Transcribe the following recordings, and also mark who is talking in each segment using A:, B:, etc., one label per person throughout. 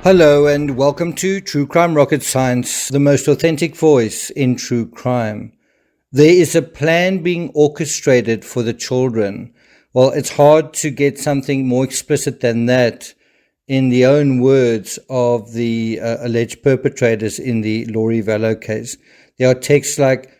A: Hello and welcome to True Crime Rocket Science, the most authentic voice in true crime. There is a plan being orchestrated for the children. Well, it's hard to get something more explicit than that in the own words of the alleged perpetrators in the Laurie VALLOW case. There are texts like,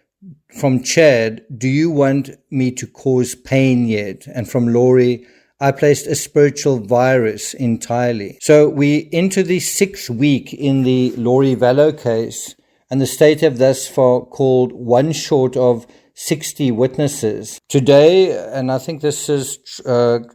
A: from Chad, "Do you want me to cause pain yet?" And from Laurie, "I placed a spiritual virus entirely." So we into the 6th week in the Laurie VALLOW case, and the state have thus far called one short of 60 witnesses. Today, and I think this is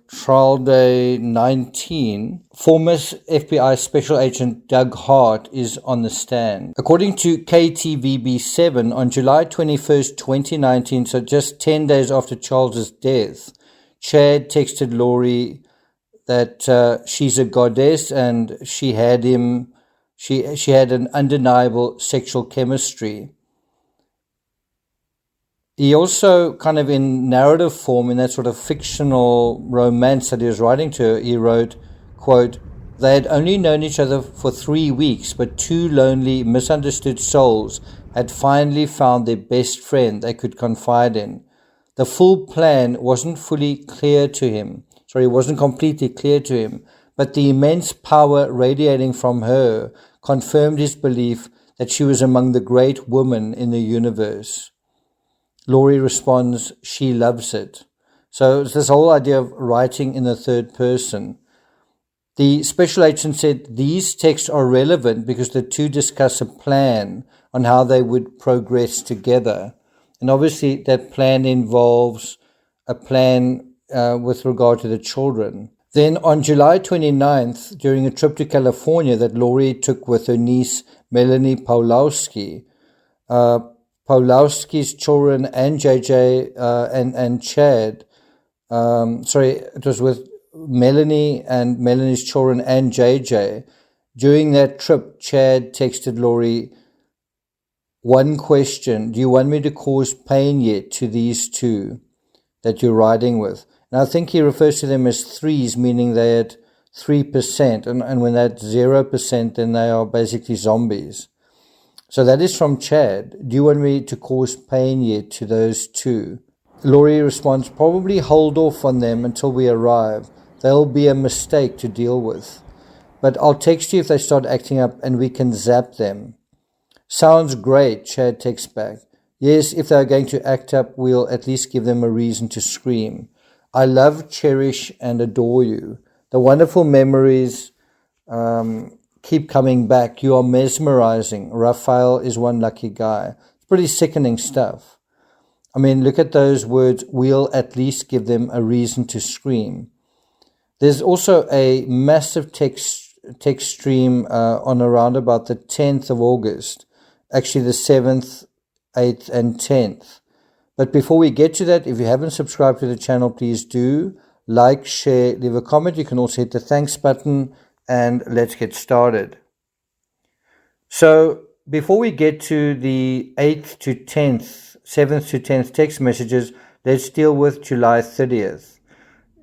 A: trial day 19, former FBI Special Agent Doug Hart is on the stand. According to KTVB7, on July 21st, 2019, so just 10 days after Charles's death, Chad texted Laurie that she's a goddess and she had an undeniable sexual chemistry. He also, kind of in narrative form, in that sort of fictional romance that he was writing to her, he wrote, quote, "They had only known each other for 3 weeks, but two lonely, misunderstood souls had finally found their best friend they could confide in. The full plan wasn't completely clear to him, but the immense power radiating from her confirmed his belief that she was among the great women in the universe." Laurie responds, "She loves it." So it's this whole idea of writing in the third person. The special agent said these texts are relevant because the two discuss a plan on how they would progress together. And obviously that plan involves a plan with regard to the children. Then on July 29th, during a trip to California that Laurie took with her niece Melanie Pawlowski, Pawlowski's children and JJ and Chad, it was with Melanie and Melanie's children and JJ. During that trip, Chad texted Laurie, "One question, do you want me to cause pain yet to these two that you're riding with?" And I think he refers to them as threes, meaning they're at 3%. And when that's 0%, then they are basically zombies. So that is from Chad. "Do you want me to cause pain yet to those two?" Laurie responds, "Probably hold off on them until we arrive. They'll be a mistake to deal with. But I'll text you if they start acting up and we can zap them." "Sounds great," Chad texts back. "Yes, if they're going to act up, we'll at least give them a reason to scream. I love, cherish, and adore you. The wonderful memories keep coming back. You are mesmerizing. Raphael is one lucky guy." It's pretty sickening stuff. I mean, look at those words, "we'll at least give them a reason to scream." There's also a massive text stream on around about the 10th of August. Actually the 7th, 8th, and 10th. But before we get to that, if you haven't subscribed to the channel, please do. Like, share, leave a comment. You can also hit the thanks button, and let's get started. So before we get to the 8th to 10th, 7th to 10th text messages, let's deal with July 30th.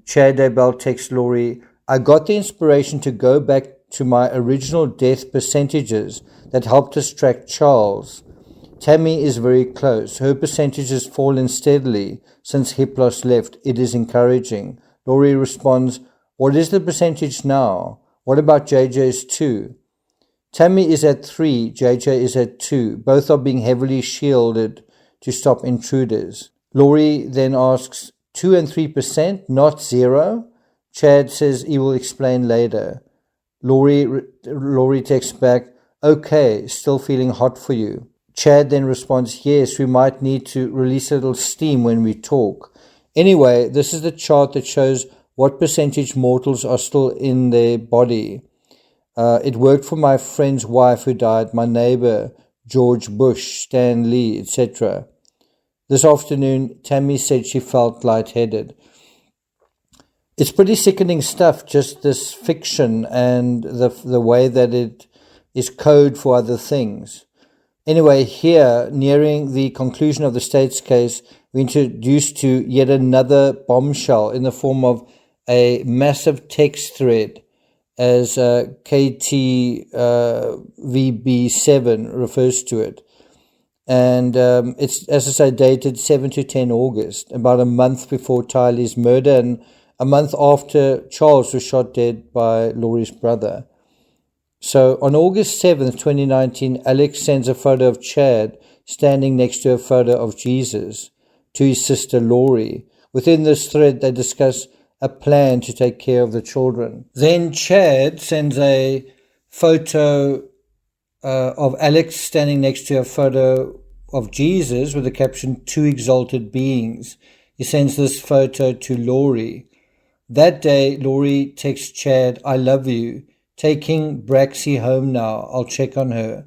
A: Chad Daybell texts Laurie, "I got the inspiration to go back to my original death percentages that helped us track Charles. Tammy is very close. Her percentage has fallen steadily since Hiplos left. It is encouraging." Laurie responds, "What is the percentage now? What about JJ's too?" "Tammy is at 3, JJ is at 2. Both are being heavily shielded to stop intruders." Laurie then asks, 2 and 3%, not 0? Chad says he will explain later. Laurie texts back, "Okay, still feeling hot for you." Chad then responds, "Yes, we might need to release a little steam when we talk." Anyway, this is the chart that shows what percentage mortals are still in their body. It worked for my friend's wife who died, my neighbor, George Bush, Stan Lee, etc. This afternoon, Tammy said she felt lightheaded. It's pretty sickening stuff, just this fiction and the way that it is code for other things. Anyway, here, nearing the conclusion of the state's case, we're introduced to yet another bombshell in the form of a massive text thread as KTVB7 refers to it. And it's, as I say, dated 7 to 10 August, about a month before Tylee's murder and a month after Charles was shot dead by Laurie's brother. So on August 7th, 2019, Alex sends a photo of Chad standing next to a photo of Jesus to his sister Laurie. Within this thread, they discuss a plan to take care of the children. Then Chad sends a photo of Alex standing next to a photo of Jesus with the caption, "Two exalted beings." He sends this photo to Laurie. That day, Laurie texts Chad, "I love you. Taking Braxy home now. I'll check on her."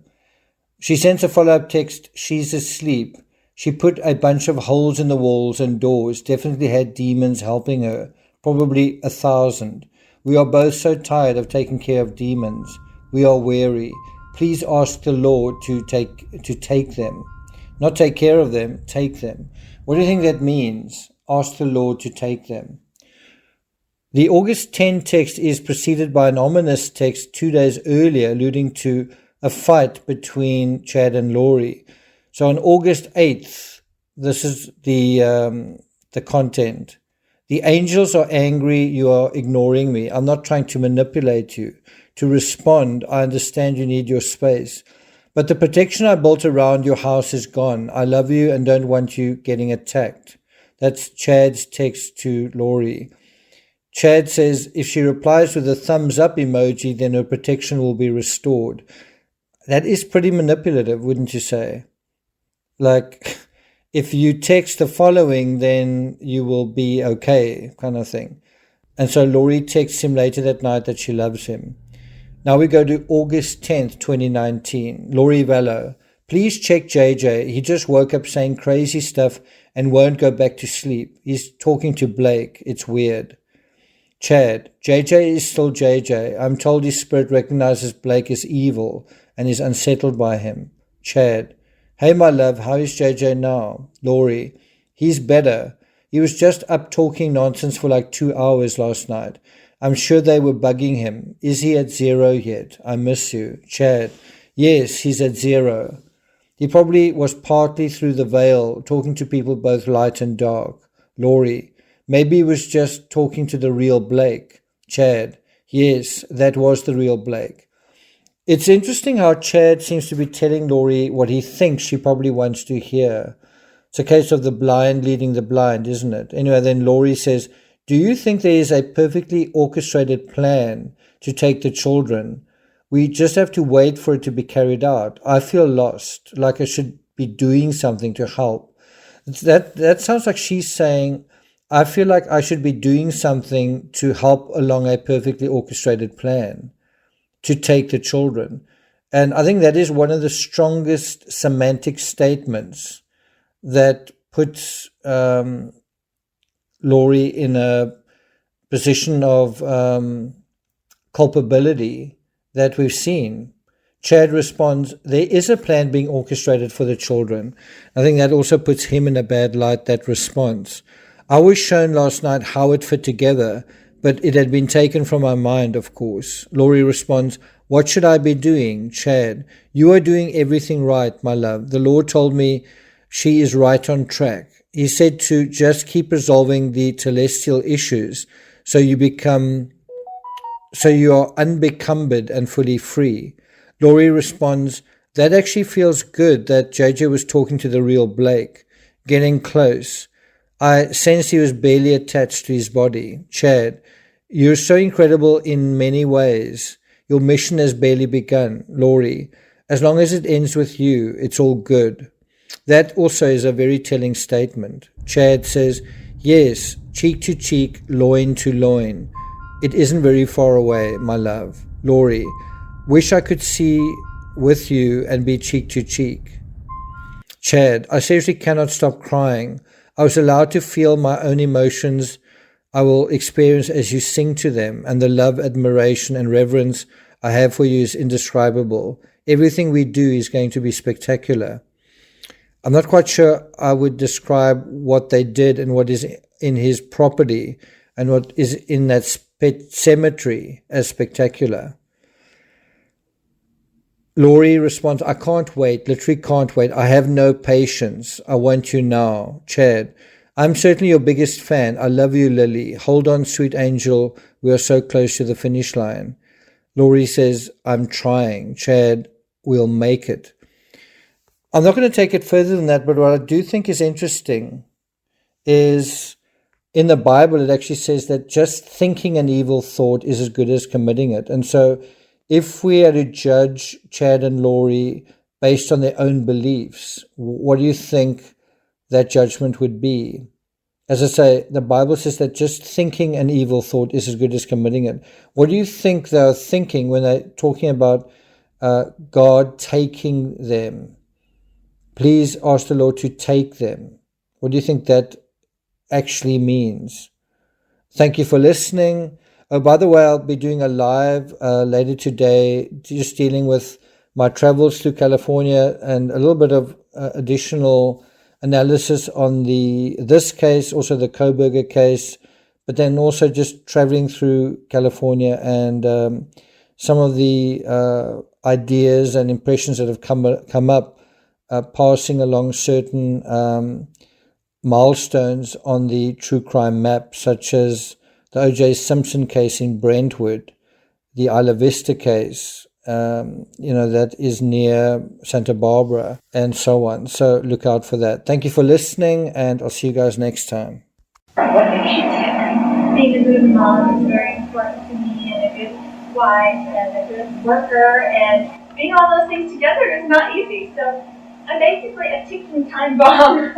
A: She sends a follow-up text, "She's asleep. She put a bunch of holes in the walls and doors, definitely had demons helping her, probably 1,000. We are both so tired of taking care of demons. We are weary. Please ask the Lord to take them. Not take care of them, take them." What do you think that means? Ask the Lord to take them. The August 10 text is preceded by an ominous text 2 days earlier alluding to a fight between Chad and Laurie. So on August 8th, this is the content. "The angels are angry, you are ignoring me. I'm not trying to manipulate you. To respond, I understand you need your space. But the protection I built around your house is gone. I love you and don't want you getting attacked." That's Chad's text to Laurie. Chad says if she replies with a thumbs up emoji, then her protection will be restored. That is pretty manipulative, wouldn't you say? Like, if you text the following, then you will be okay, kind of thing. And so Laurie texts him later that night that she loves him. Now we go to August 10th, 2019. Laurie VALLOW, "Please check JJ. He just woke up saying crazy stuff and won't go back to sleep. He's talking to Blake. It's weird." Chad, "JJ is still JJ. I'm told his spirit recognizes Blake as evil and is unsettled by him." Chad, "Hey, my love, how is JJ now?" Laurie, "He's better. He was just up talking nonsense for like 2 hours last night. I'm sure they were bugging him. Is he at 0 yet? I miss you." Chad, "Yes, he's at 0. He probably was partly through the veil, talking to people both light and dark." Laurie, "Maybe he was just talking to the real Blake." Chad, "Yes, that was the real Blake." It's interesting how Chad seems to be telling Laurie what he thinks she probably wants to hear. It's a case of the blind leading the blind, isn't it? Anyway, then Laurie says, "Do you think there is a perfectly orchestrated plan to take the children? We just have to wait for it to be carried out. I feel lost, like I should be doing something to help." That sounds like she's saying, I feel like I should be doing something to help along a perfectly orchestrated plan to take the children. And I think that is one of the strongest semantic statements that puts Laurie in a position of culpability that we've seen. Chad responds, "There is a plan being orchestrated for the children." I think that also puts him in a bad light, that response. "I was shown last night how it fit together, but it had been taken from my mind, of course." Laurie responds, "What should I be doing?" Chad, "You are doing everything right, my love. The Lord told me she is right on track. He said to just keep resolving the telestial issues so you are unbecumbered and fully free." Laurie responds, "That actually feels good that JJ was talking to the real Blake, getting close. I sense he was barely attached to his body." Chad, "You're so incredible in many ways. Your mission has barely begun." Laurie, "As long as it ends with you, it's all good." That also is a very telling statement. Chad says, "Yes, cheek to cheek, loin to loin. It isn't very far away, my love." Laurie, "Wish I could see with you and be cheek to cheek." Chad, "I seriously cannot stop crying. I was allowed to feel my own emotions I will experience as you sing to them, and the love, admiration, and reverence I have for you is indescribable. Everything we do is going to be spectacular." I'm not quite sure I would describe what they did and what is in his property and what is in that Pet Cemetery as spectacular. Laurie responds, I can't wait, literally can't wait. I have no patience. I want you now. Chad, I'm certainly your biggest fan. I love you, Lily. Hold on, sweet angel. We are so close to the finish line. Laurie says, I'm trying. Chad, we'll make it. I'm not going to take it further than that, but what I do think is interesting is in the Bible, it actually says that just thinking an evil thought is as good as committing it. And so if we are to judge Chad and Laurie based on their own beliefs, what do you think that judgment would be? As I say, the Bible says that just thinking an evil thought is as good as committing it. What do you think they're thinking when they're talking about God taking them? Please ask the Lord to take them. What do you think that actually means? Thank you for listening. Oh, by the way, I'll be doing a live later today, just dealing with my travels to California and a little bit of additional analysis on this case, also the Koberger case, but then also just traveling through California and some of the ideas and impressions that have come up, passing along certain milestones on the true crime map, such as the O.J. Simpson case in Brentwood, the Isla Vista case, that is near Santa Barbara, and so on. So look out for that. Thank you for listening, and I'll see you guys next time.
B: What makes you tick? Being a good mom is very important to me, and a good wife, and a good worker, and being all those things together is not easy. So I'm basically a ticking time bomb.